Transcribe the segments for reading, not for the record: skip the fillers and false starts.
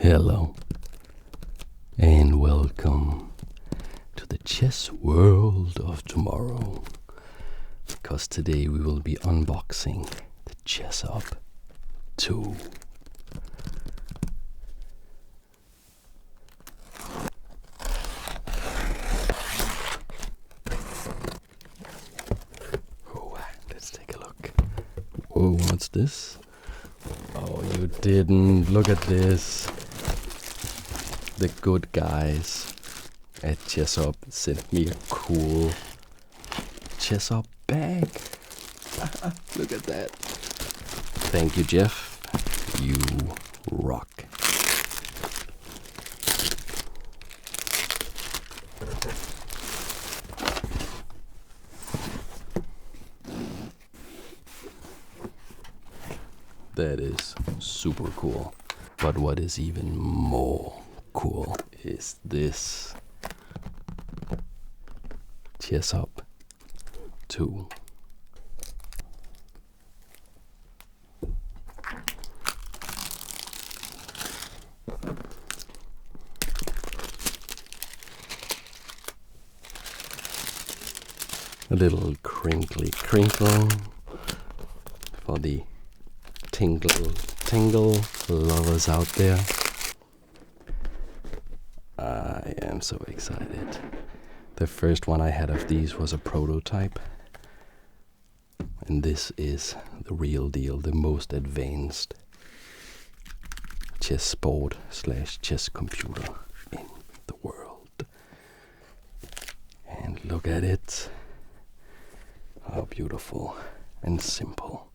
Hello, and welcome to the chess world of tomorrow, because today we will be unboxing the ChessUp 2. Oh, let's take a look. Whoa, what's this? Oh, you didn't. Look at this. The good guys at ChessUp sent me a cool ChessUp bag. Look at that. Thank you, Jeff. You rock. That is super cool. But what is even more cool is this ChessUp 2. A little crinkly crinkle for the tingle lovers out there. I am so excited. The first one I had of these was a prototype, and this is the real deal, the most advanced chess board / chess computer in the world. And look at it. How beautiful and simple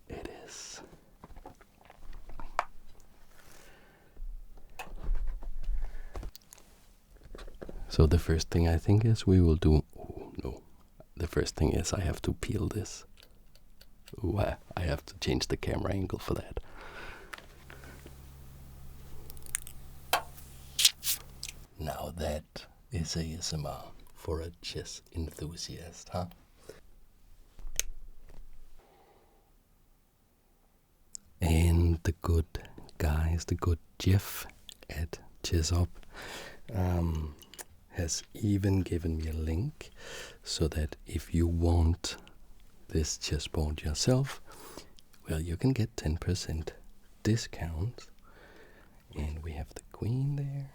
it is. So the first thing I think is we will do... Oh, no. The first thing is I have to peel this. Ooh, I have to change the camera angle for that. Now that is ASMR for a chess enthusiast, huh? And the good guys, the good Jeff at ChessUp, has even given me a link so that if you want this chessboard yourself, well, you can get 10% discount. And we have the queen there.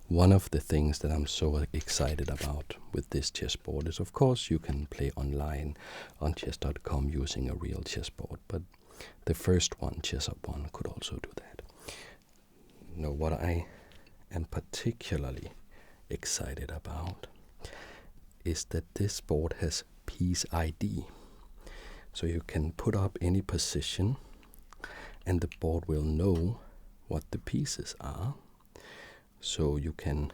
One of the things that I'm so excited about with this chessboard is, of course, you can play online on chess.com using a real chessboard, but the first one, ChessUp 1, could also do that. Now, what I am particularly excited about is that this board has piece ID. So you can put up any position and the board will know what the pieces are. So you can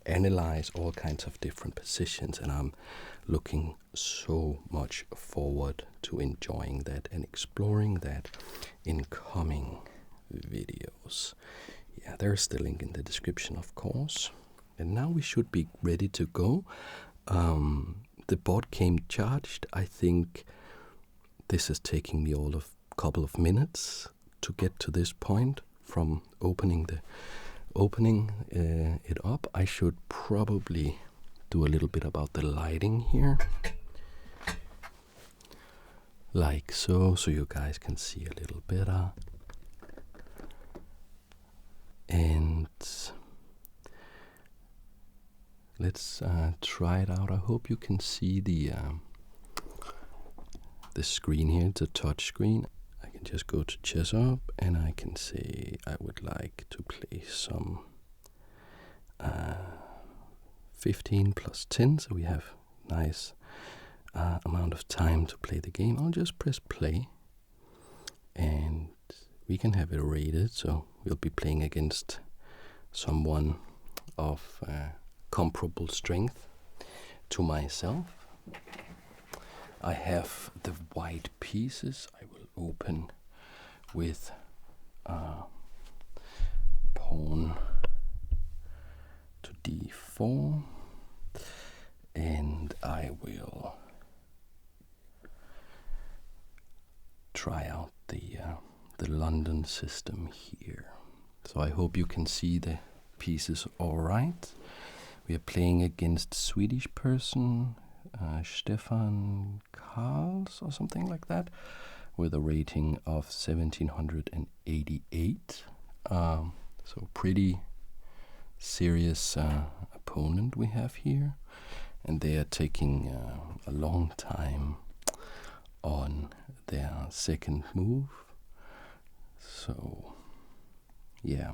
analyze all kinds of different positions, and I'm looking so much forward to enjoying that and exploring that in coming videos. Yeah, there's the link in the description, of course. And now we should be ready to go. The board came charged. I think this is taking me all of a couple of minutes to get to this point from opening it up. I should probably do a little bit about the lighting here, like so you guys can see a little better. And let's try it out. I hope you can see the screen here. It's a touch screen. I can just go to ChessUp and I can say I would like to play some 15 plus 10, so we have nice amount of time to play the game. I'll just press play and we can have it rated, so we'll be playing against someone of comparable strength to myself. I have the white pieces. I will open with pawn to d4, and I will try out the the London system here. So I hope you can see the pieces all right. We are playing against Swedish person, Stefan Karls or something like that, with a rating of 1788. So pretty serious opponent we have here, and they are taking a long time on their second move. So yeah,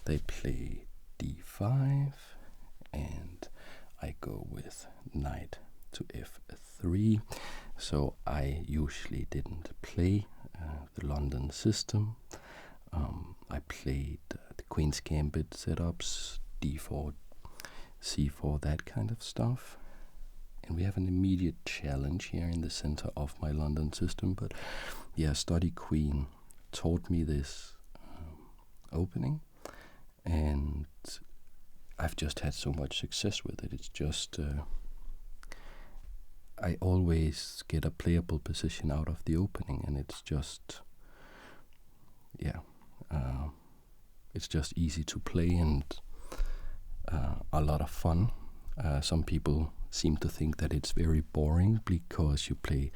they play d5 and I go with knight to f3. So I usually didn't play the London system. I played the Queen's Gambit setups, d4, c4, that kind of stuff. And we have an immediate challenge here in the center of my London system. But yeah, Study Queen taught me this opening, and I've just had so much success with it. It's just I always get a playable position out of the opening, and it's just it's just easy to play and a lot of fun. Some people seem to think that it's very boring because you play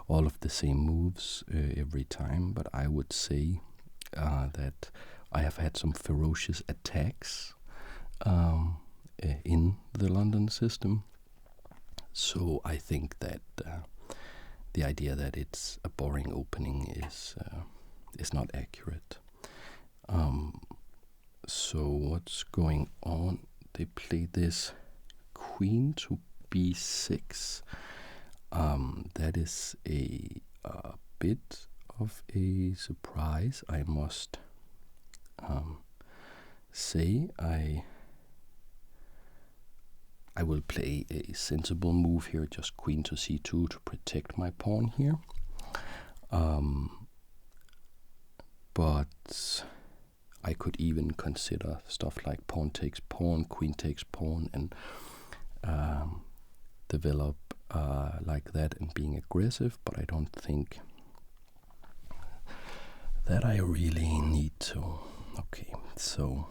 all of the same moves every time, but I would say that I have had some ferocious attacks in the London system. So I think that the idea that it's a boring opening is not accurate. So what's going on? They play this queen to b6. That is a bit of a surprise, I must say. I will play a sensible move here, just queen to c2 to protect my pawn here. But I could even consider stuff like pawn takes pawn, queen takes pawn, and develop like that and being aggressive, but I don't think that I really need to. Okay, so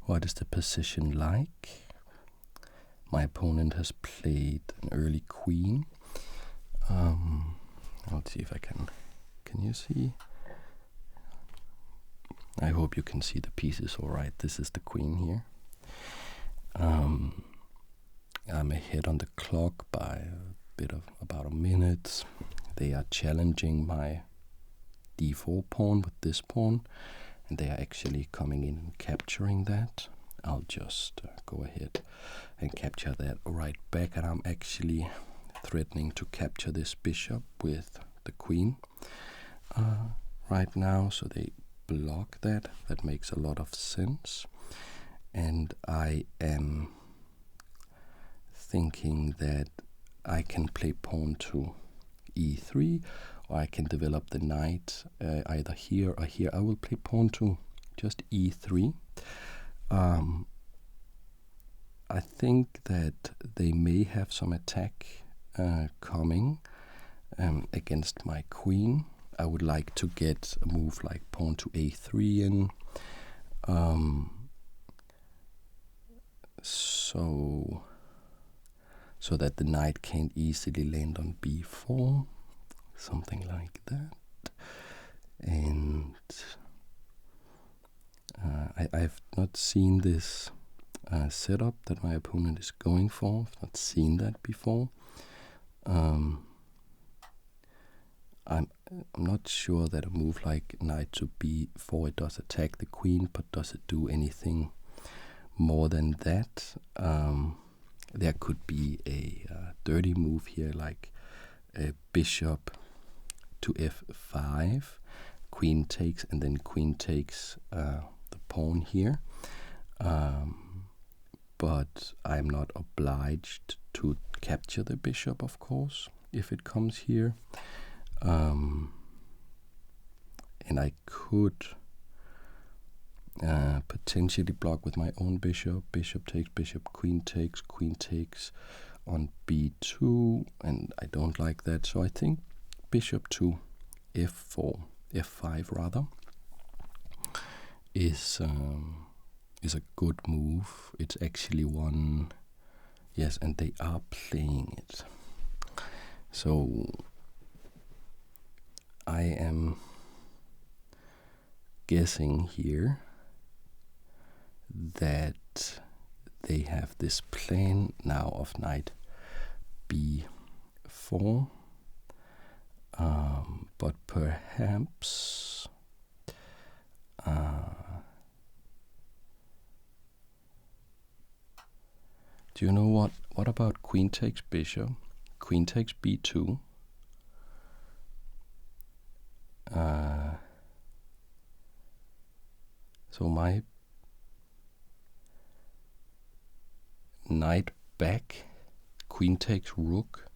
what is the position like? My opponent has played an early queen. I'll see if I can you see? I hope you can see the pieces all right. This is the queen here. I'm ahead on the clock by a bit of about a minute. They are challenging my d4 pawn with this pawn, and they are actually coming in and capturing that. I'll just go ahead and capture that right back, and I'm actually threatening to capture this bishop with the queen right now, so they block that. That makes a lot of sense, and I am thinking that I can play pawn to e3, or I can develop the knight either here or here. I will play pawn to just e3. I think that they may have some attack coming against my queen. I would like to get a move like pawn to a3 in. So that the knight can't easily land on b4, something like that. And I've not seen this setup that my opponent is going for. I've not seen that before. I'm not sure that a move like knight to b4, it does attack the queen, but does it do anything more than that? There could be a dirty move here, like a bishop to f5, queen takes, and then queen takes the pawn here. But I'm not obliged to capture the bishop, of course, if it comes here. And I could potentially block with my own bishop. Bishop takes, queen takes on b2, and I don't like that. So I think bishop to f4 f5 rather, is a good move. It's actually one, yes, and they are playing it. So I am guessing here that they have this plan now of knight b4, but perhaps do you know what? What about queen takes bishop? Queen takes b2. So my knight back, queen takes rook,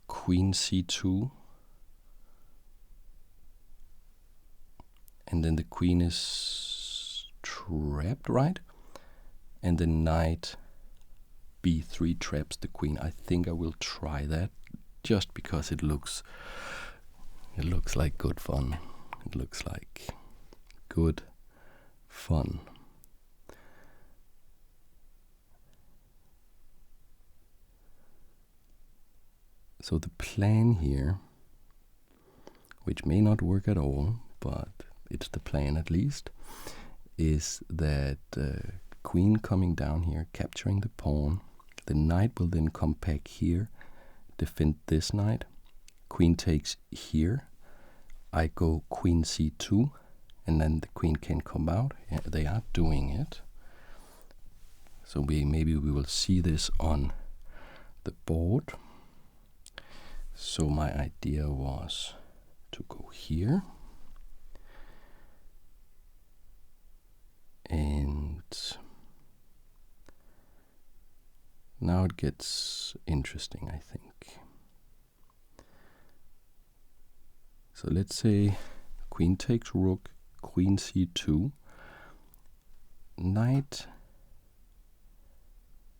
queen c2, and then the queen is trapped, right? And the knight b3 traps the queen. I think I will try that just because it looks like good fun. It looks like good fun. So the plan here, which may not work at all, but it's the plan at least, is that queen coming down here, capturing the pawn. The knight will then come back here, defend this knight. Queen takes here. I go queen c2, and then the queen can come out. Yeah, they are doing it. So maybe we will see this on the board. So my idea was to go here. And now it gets interesting, I think. So let's say queen takes rook, queen c2, knight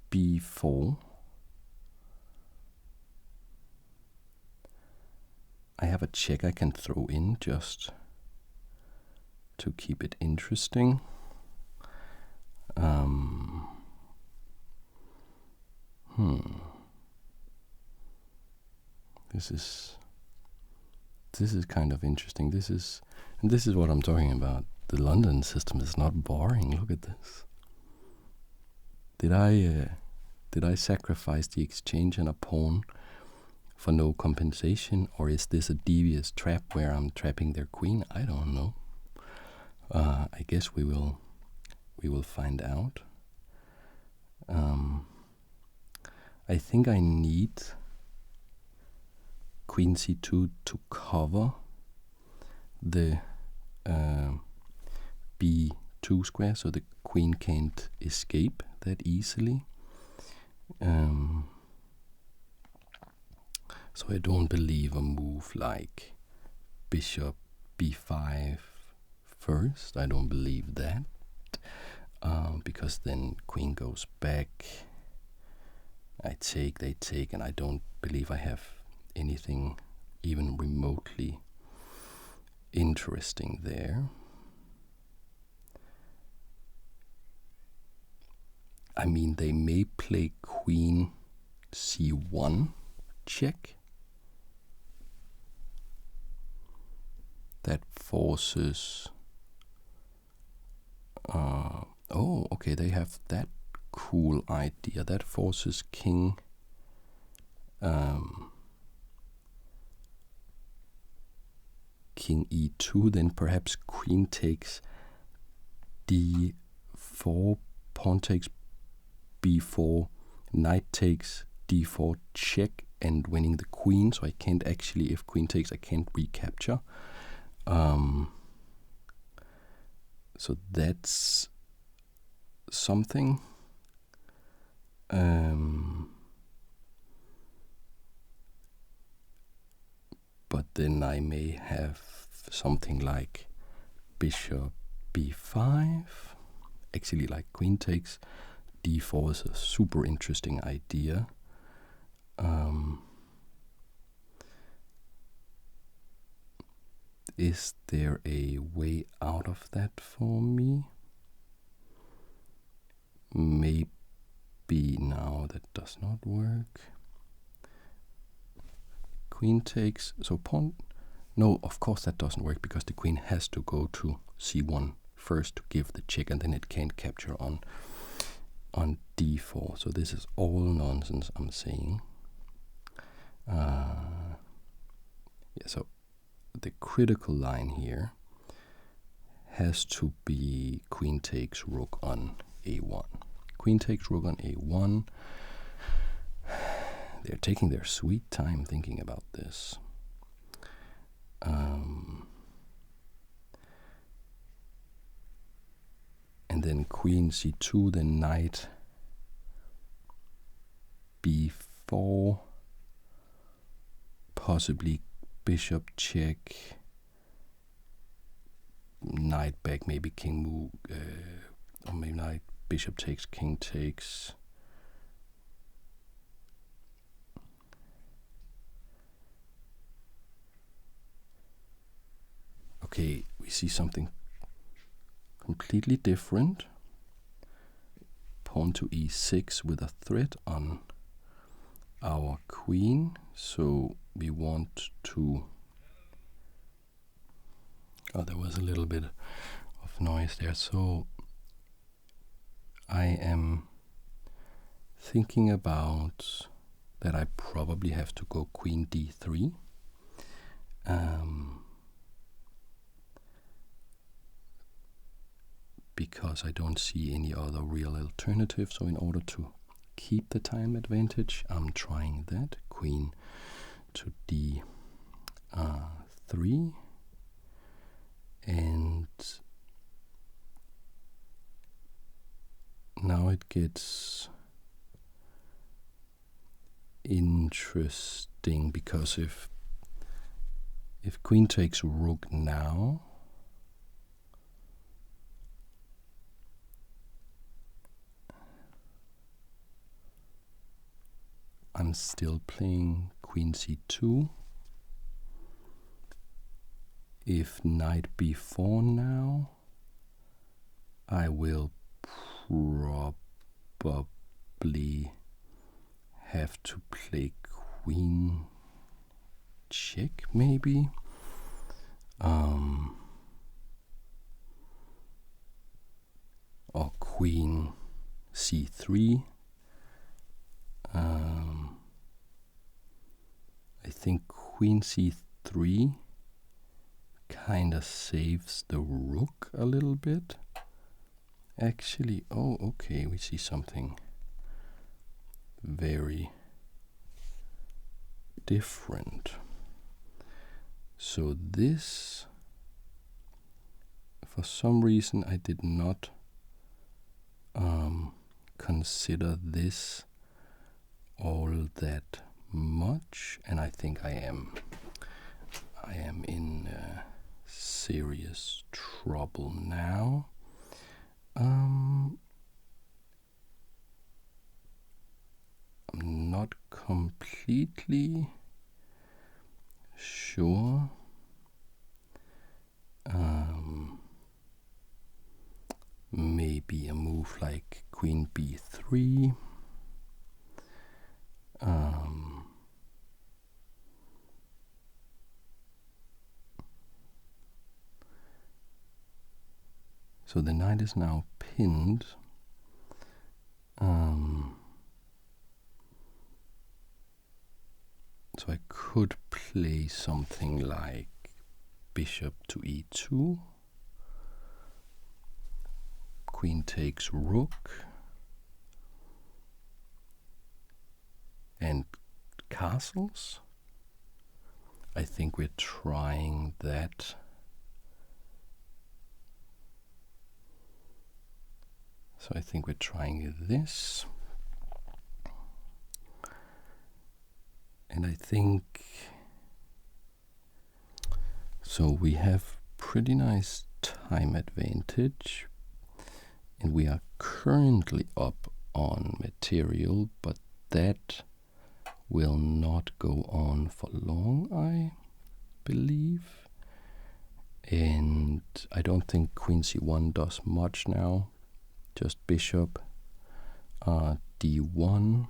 b4. I have a check I can throw in just to keep it interesting. This is kind of interesting. This is what I'm talking about. The London system is not boring. Look at this. Did I sacrifice the exchange and a pawn for no compensation, or is this a devious trap where I'm trapping their queen? I don't know. I guess we will find out. I think I need queen c2 to cover the b2 square, so the queen can't escape that easily. So I don't believe a move like bishop b5 first. I don't believe that, because then queen goes back. I take, they take, and I don't believe I have anything even remotely interesting there. I mean, they may play queen c1 check. That forces... oh, okay, they have that cool idea. That forces king... king e2, then perhaps queen takes d4, pawn takes b4, knight takes d4 check, and winning the queen. So I can't actually, if queen takes, I can't recapture. So that's something. But then I may have something like bishop b5. Actually, like queen takes d4 is a super interesting idea. is there a way out of that for me? Maybe now that does not work. Queen takes, so pawn, no, of course that doesn't work because the queen has to go to c1 first to give the check, and then it can't capture on d4. So this is all nonsense, I'm saying. Yeah, so the critical line here has to be queen takes rook on a1. Queen takes rook on a1. They're taking their sweet time thinking about this. And then queen c2, then knight b4, possibly bishop check, knight back, maybe king move, or maybe knight, bishop takes, king takes. Okay, we see something completely different. Pawn to e6 with a threat on our queen. So we want to... Oh, there was a little bit of noise there. So I am thinking about that I probably have to go queen d3. Because I don't see any other real alternative. So in order to keep the time advantage, I'm trying that. Queen to d3. And now it gets interesting, because if queen takes rook now, I'm still playing queen c2. If knight b4 now, I will probably have to play queen check, maybe. Or queen c3. I think queen c3 kind of saves the rook a little bit. Actually, oh, okay, we see something very different. So this, for some reason, I did not consider this all that much, and I think I am in serious trouble now. I'm not completely sure. Maybe a move like queen b3. So the knight is now pinned. So I could play something like bishop to e2. Queen takes rook. And castles. I think we're trying that. So I think we're trying this. And I think so we have pretty nice time advantage, and we are currently up on material, but that will not go on for long, I believe. And I don't think queen c1 does much now. Just bishop d1.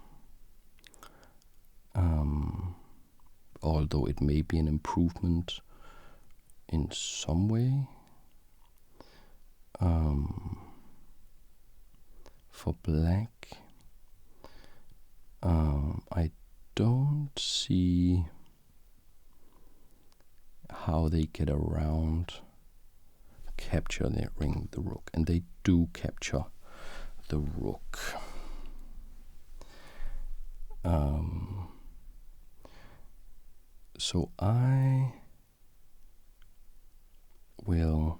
Although it may be an improvement in some way. For black, I don't see how they get around capturing the rook, and they do capture the rook. So I will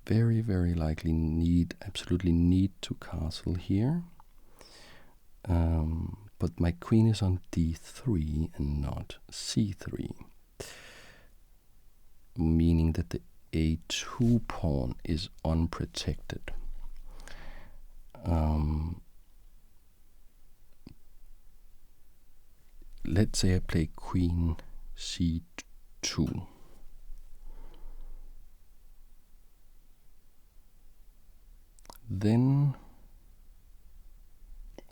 very, very likely absolutely need to castle here. But my queen is on d3 and not c3, meaning that the a2 pawn is unprotected. Let's say I play queen c2. Then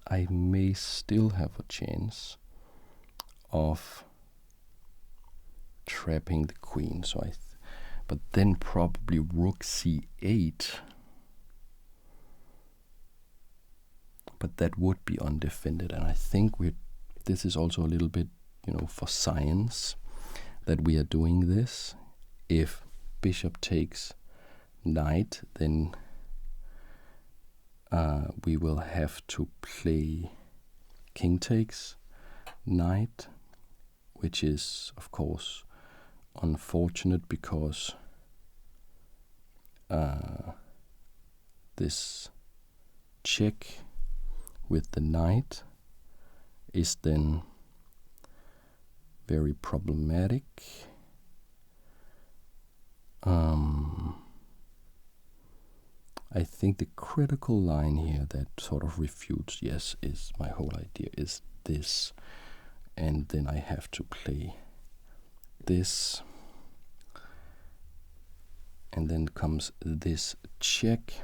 I may still have a chance of trapping the queen. So but then probably rook c8. But that would be undefended, and I think this is also a little bit, for science that we are doing this. If bishop takes knight, then we will have to play king takes knight, which is of course unfortunate because this check with the knight is then very problematic. I think the critical line here that sort of refutes, yes, is my whole idea is this, and then I have to play this, and then comes this check,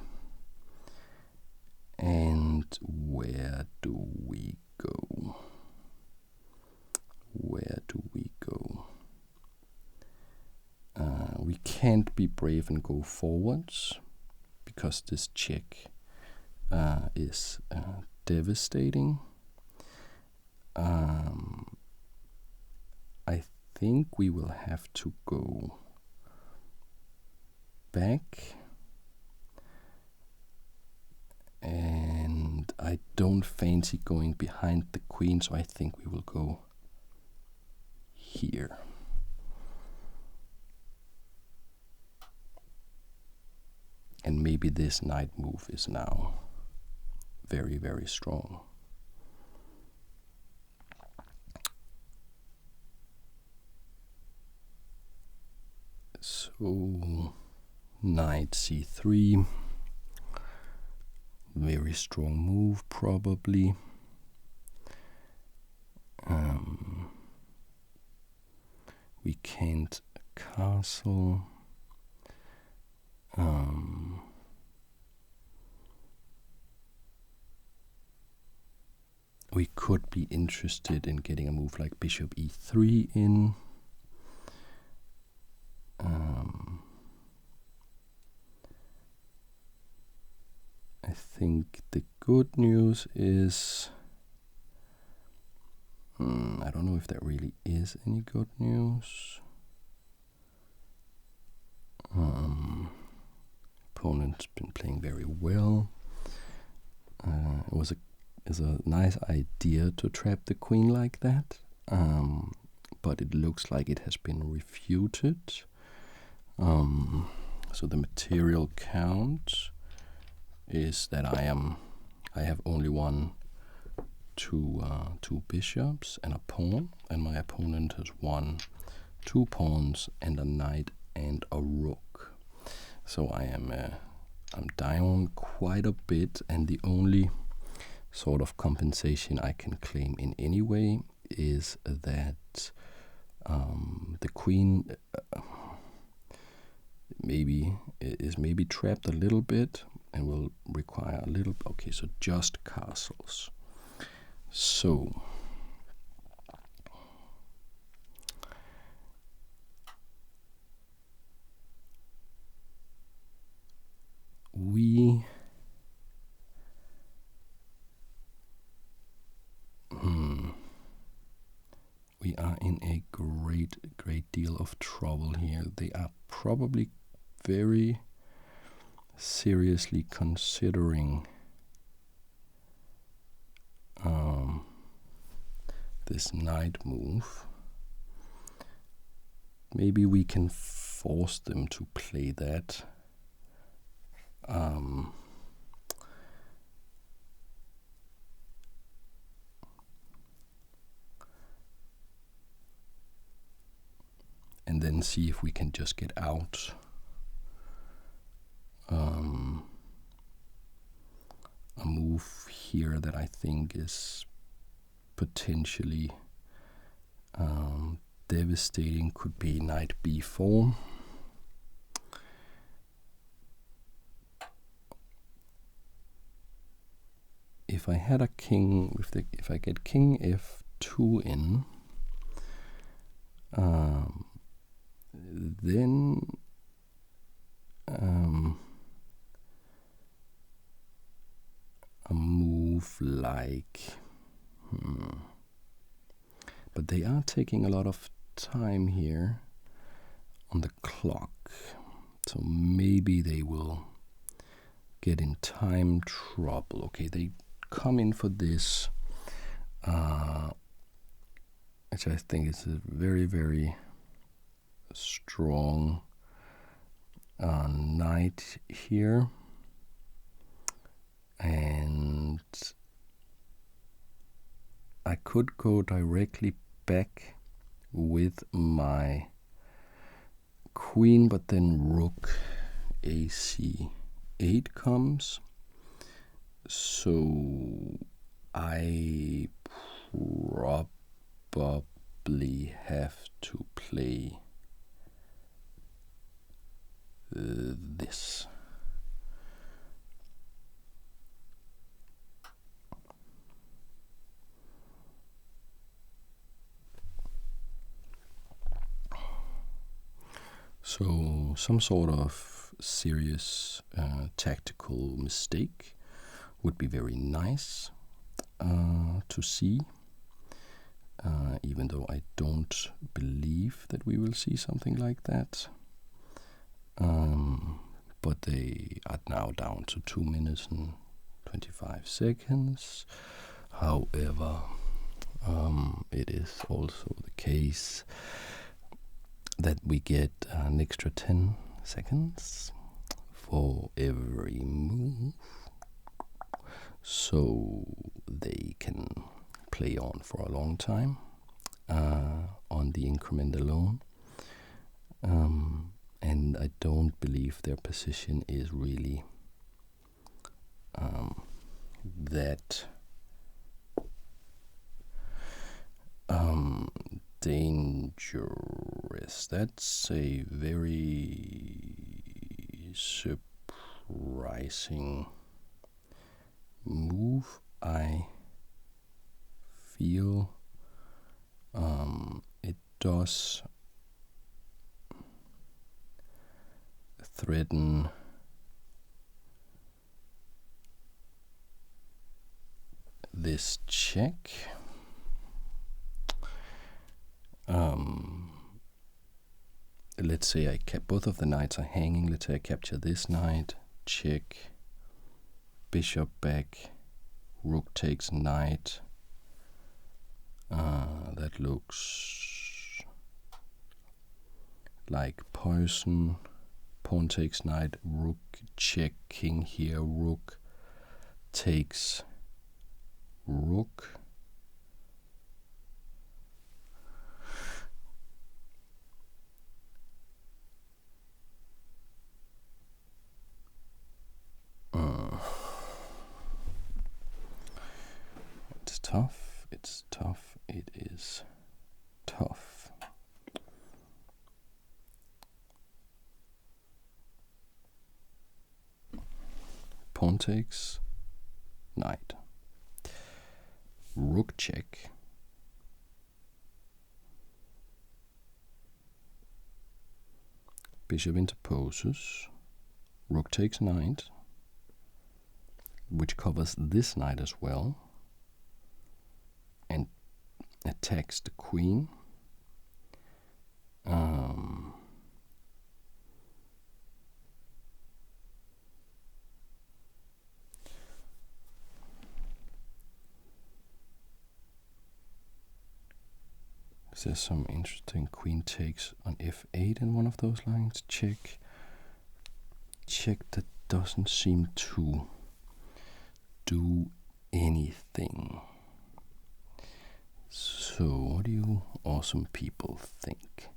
and where do we go? Where do we go? We can't be brave and go forwards because this check is devastating. I think we will have to go back, and I don't fancy going behind the queen, so I think we will go here. And maybe this knight move is now very, very strong. So knight c3, very strong move probably. We can't castle. We could be interested in getting a move like bishop e3 in. I think the good news is, I don't know if that really is any good news. Opponent's been playing very well. It's a nice idea to trap the queen like that, but it looks like it has been refuted. So the material count is that I have only two bishops and a pawn, and my opponent has two pawns and a knight and a rook. So I'm down quite a bit, and the only sort of compensation I can claim in any way is that the queen maybe trapped a little bit and will require a little. Okay, so just castles. So we are in a great deal of trouble here. They are probably very seriously considering this knight move. Maybe we can force them to play that. And then see if we can just get out. A move here that I think is potentially devastating could be knight b4. If I had a king, if I get king f2 in, then a move like, but they are taking a lot of time here on the clock, so maybe they will get in time trouble. Okay, they come in for this, which I think is a very strong knight here, and I could go directly back with my queen, but then rook ac8 comes, so I probably have to play this. So some sort of serious tactical mistake would be very nice to see, even though I don't believe that we will see something like that. But they are now down to 2 minutes and 25 seconds. However, it is also the case that we get an extra 10 seconds for every move, so they can play on for a long time on the increment alone. And I don't believe their position is really that dangerous. That's a very surprising move, I feel. It does threaten this check. Let's say I kept both of the knights are hanging. Let's say I capture this knight, check, bishop back, rook takes knight. That looks like poison. Pawn takes knight, rook check, king here, rook takes rook. It's tough, it's tough, it is tough. pawn takes, knight. Rook check. Bishop interposes. Rook takes knight, which covers this knight as well, and attacks the queen. There's some interesting queen takes on f8 in one of those lines. Check. Check, that doesn't seem to do anything. So what do you awesome people think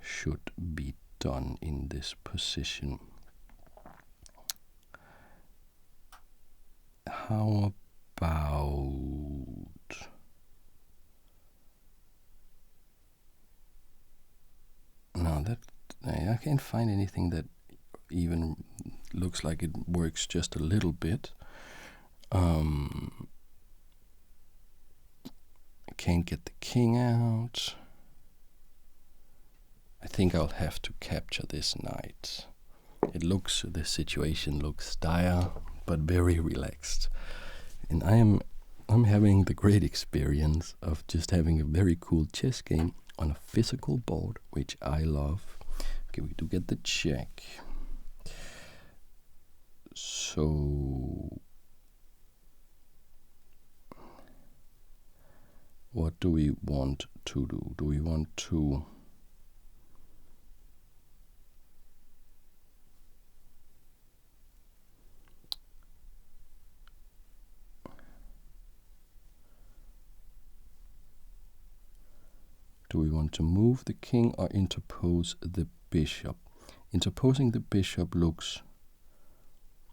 should be done in this position? How about that I can't find anything that even looks like it works just a little bit. I can't get the king out. I think I'll have to capture this knight. The situation looks dire, but very relaxed. And I'm having the great experience of just having a very cool chess game on a physical board, which I love. Okay, we do get the check. So what do we want to do? Do we want to move the king or interpose the bishop? Interposing the bishop looks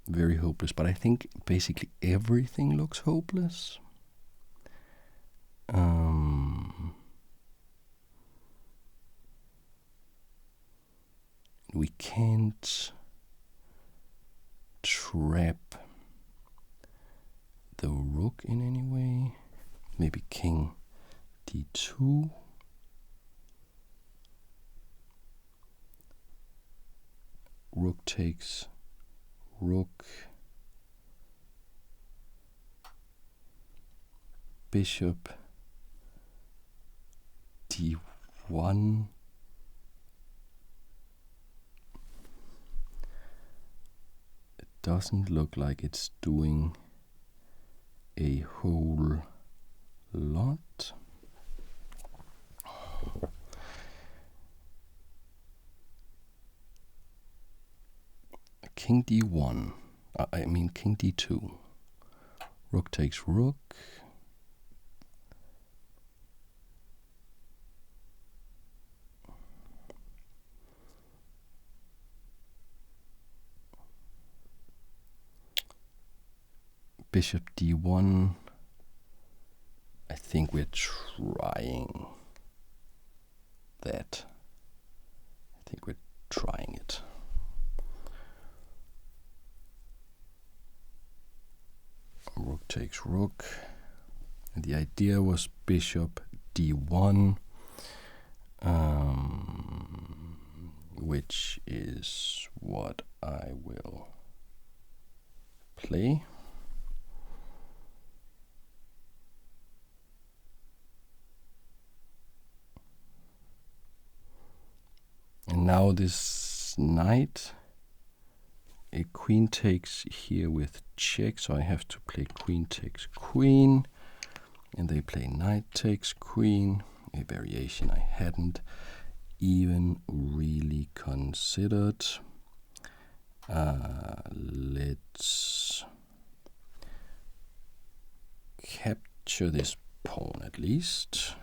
very hopeless, but I think basically everything looks hopeless. We can't trap the rook in any way. Maybe king d2. Rook takes rook. Bishop d1. It doesn't look like it's doing a whole lot. King d1. I mean king d2. Rook takes rook. Bishop d1. I think we're trying that. I think we're trying it. Rook takes rook. And the idea was bishop d1, which is what I will play. And now this knight, a queen takes here with check, so I have to play queen takes queen, and they play knight takes queen, a variation I hadn't even really considered. Let's capture this pawn at least.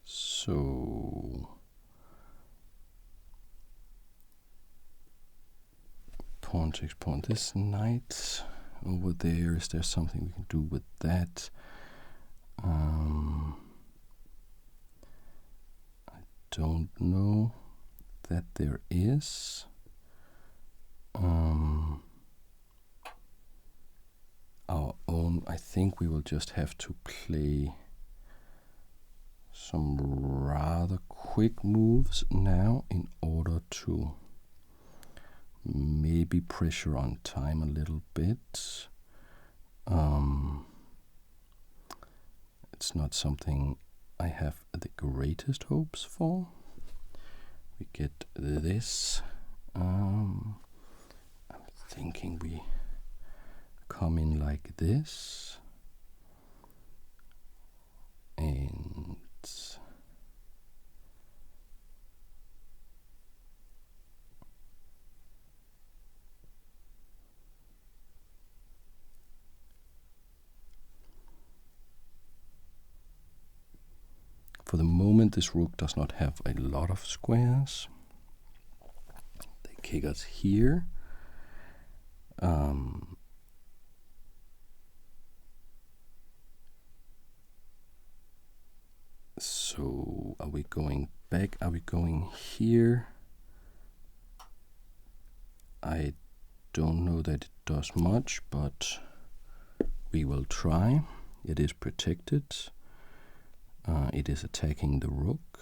So pawn takes pawn. This knight over there, is there something we can do with that? don't know that there is. Our own. I think we will just have to play some rather quick moves now in order to maybe pressure on time a little bit. It's not something I have the greatest hopes for. We get this. I'm thinking we come in like this, and for the moment this rook does not have a lot of squares. They kick us here. So are we going back? Are we going here? I don't know that it does much, but we will try. It is protected. It is attacking the rook.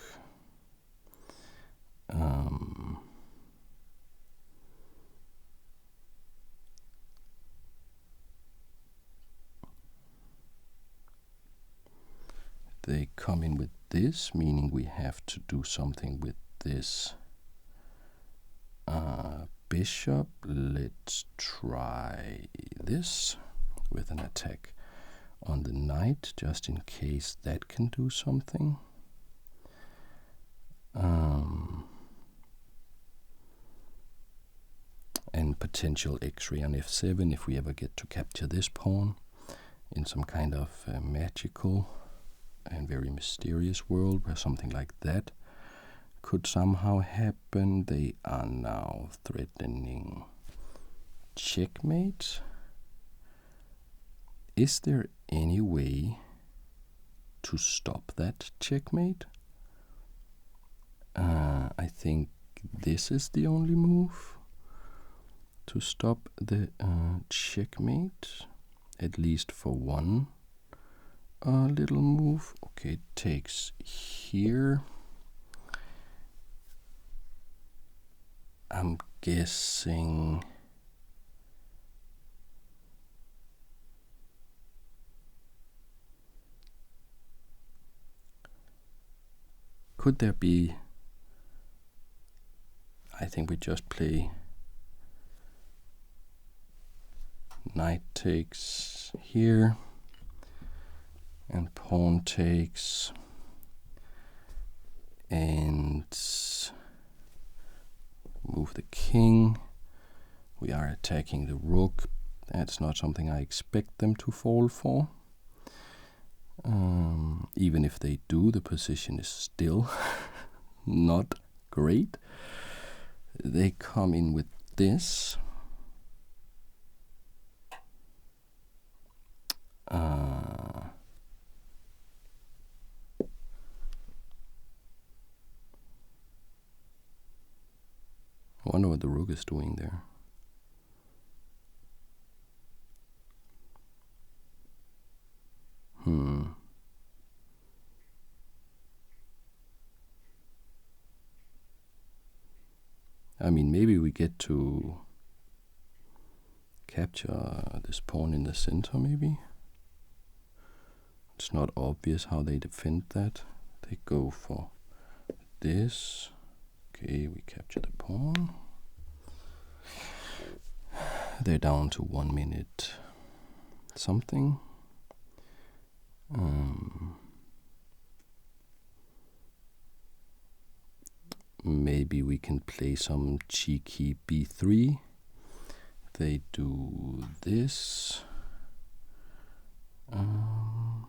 They come in with this, meaning we have to do something with this bishop. Let's try this with an attack on the knight, just in case that can do something. And potential x-ray on f7 if we ever get to capture this pawn in some kind of magical and very mysterious world where something like that could somehow happen. They are now threatening checkmate. Is there any way to stop that checkmate? I think this is the only move to stop the checkmate, at least for one little move. Okay, it takes here. I'm guessing could there be, I think we just play knight takes here and pawn takes, and move the king. We are attacking the rook. That's not something I expect them to fall for. Even if they do, the position is still not great. They come in with this. I wonder what the rook is doing there. I mean, maybe we get to capture this pawn in the center, maybe. It's not obvious how they defend that. They go for this. Okay, we capture the pawn. They're down to 1 minute something. Maybe we can play some cheeky b3. They do this. I'm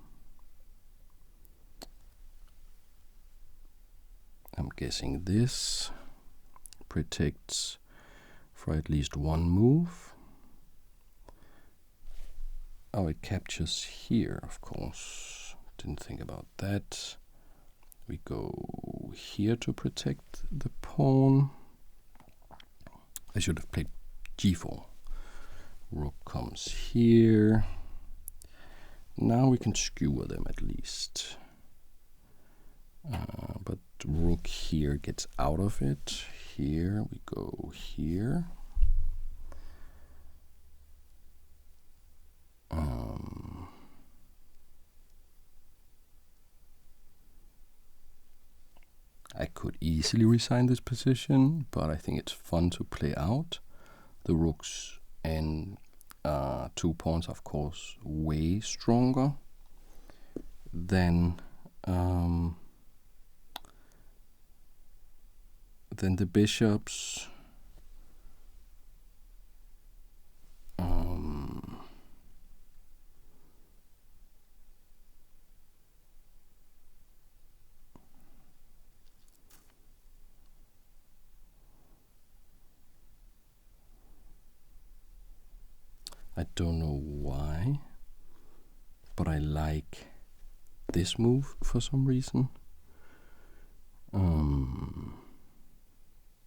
guessing this protects for at least one move. Oh, it captures here, of course. Didn't think about that. We go go here to protect the pawn. I should have played g4. Rook comes here. Now we can skewer them at least. But rook here gets out of it. Here we go here. I could easily resign this position, but I think it's fun to play out. The rooks and 2 pawns, of course, way stronger than the bishops. I don't know why, but I like this move for some reason.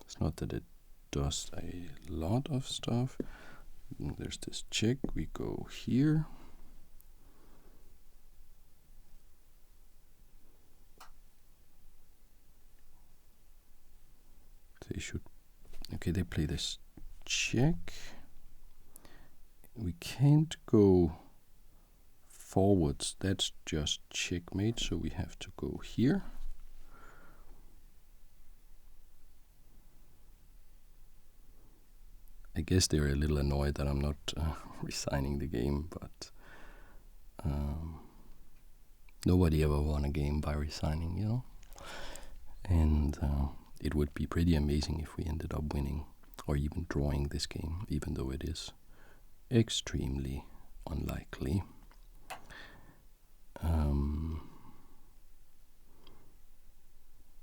It's not that it does a lot of stuff. There's this check, we go here. They should, okay, they play this check. We can't go forwards, that's just checkmate, so we have to go here. I guess they're a little annoyed that I'm not resigning the game, but nobody ever won a game by resigning, you know? And it would be pretty amazing if we ended up winning or even drawing this game, even though it is extremely unlikely.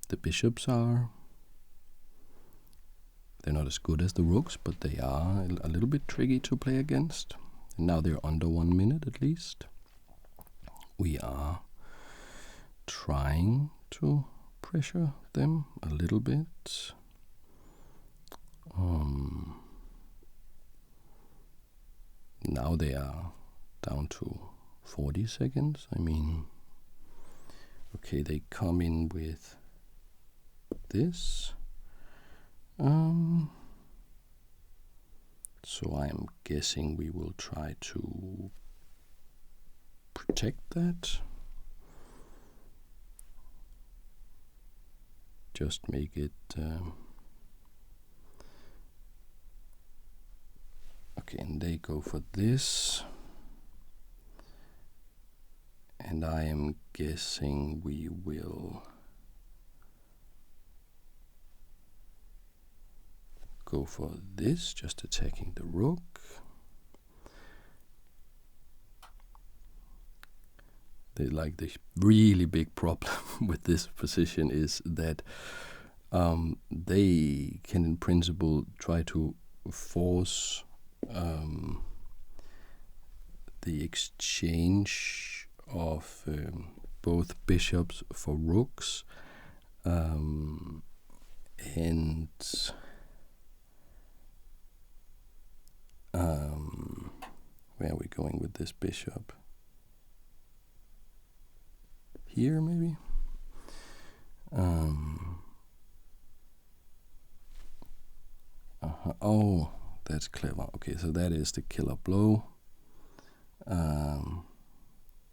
The bishops are, they're not as good as the rooks, but they are a little bit tricky to play against. And now they're under 1 minute at least. We are trying to pressure them a little bit. Now they are down to 40 seconds. I mean, okay, they come in with this. So I am guessing we will try to protect that. Just make it okay, and they go for this. And I am guessing we will go for this, just attacking the rook. The really big problem with this position is that they can in principle try to force the exchange of both bishops for rooks, and where are we going with this bishop? Here maybe? Oh, that's clever. Okay, so that is the killer blow.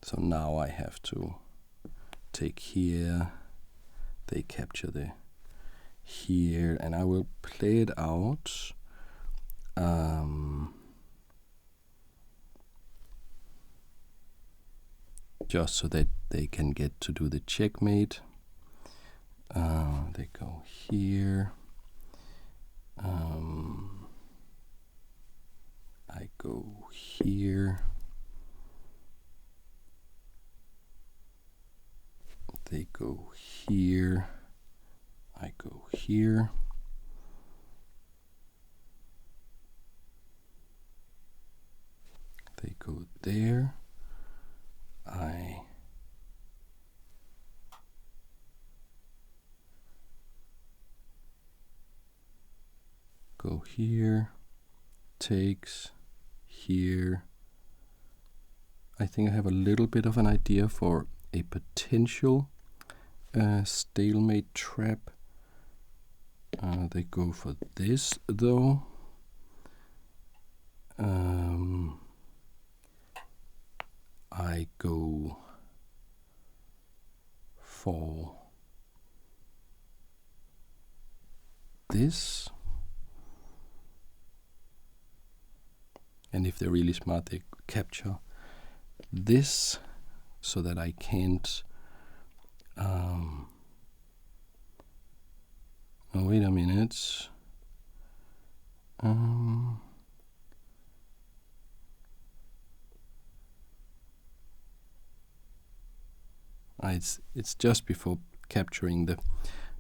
So now I have to take here, they capture the here, and I will play it out. Just so that they can get to do the checkmate. They go here. I go here. They go here. I go here. They go there. I go here, takes, here. I think I have a little bit of an idea for a potential stalemate trap. They go for this though. I go for this, and if they're really smart, they capture this so that I can't. Oh, wait a minute. It's just before capturing the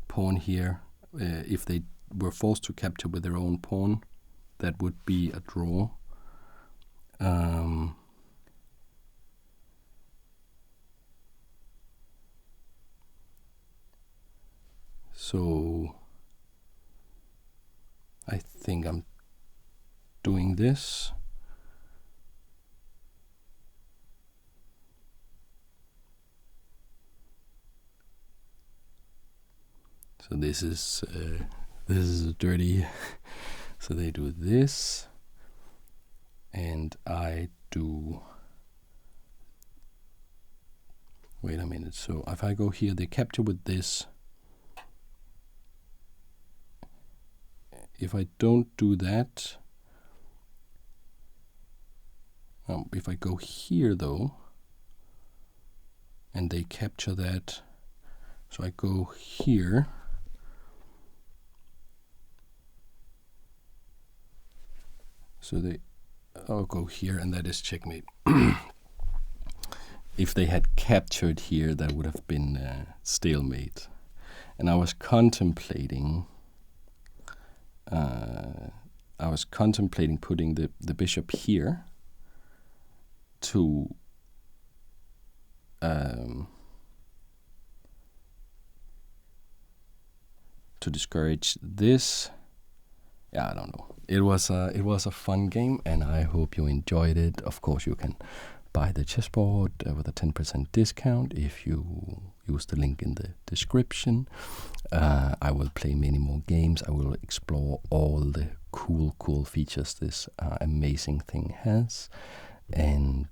pawn here. If they were forced to capture with their own pawn, that would be a draw. So I think I'm doing this. So this is dirty. So they do this, and I do. Wait a minute. So if I go here, they capture with this. If I don't do that, if I go here though, and they capture that, so I go here. So I'll go here, and that is checkmate. If they had captured here, that would have been stalemate. And I was contemplating putting the bishop here to discourage this. Yeah, I don't know. It was a fun game, and I hope you enjoyed it. Of course, you can buy the chessboard with a 10% discount if you use the link in the description. I will play many more games. I will explore all the cool features this amazing thing has. And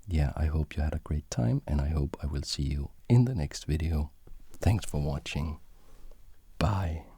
yeah, I hope you had a great time, and I hope I will see you in the next video. Thanks for watching. Bye.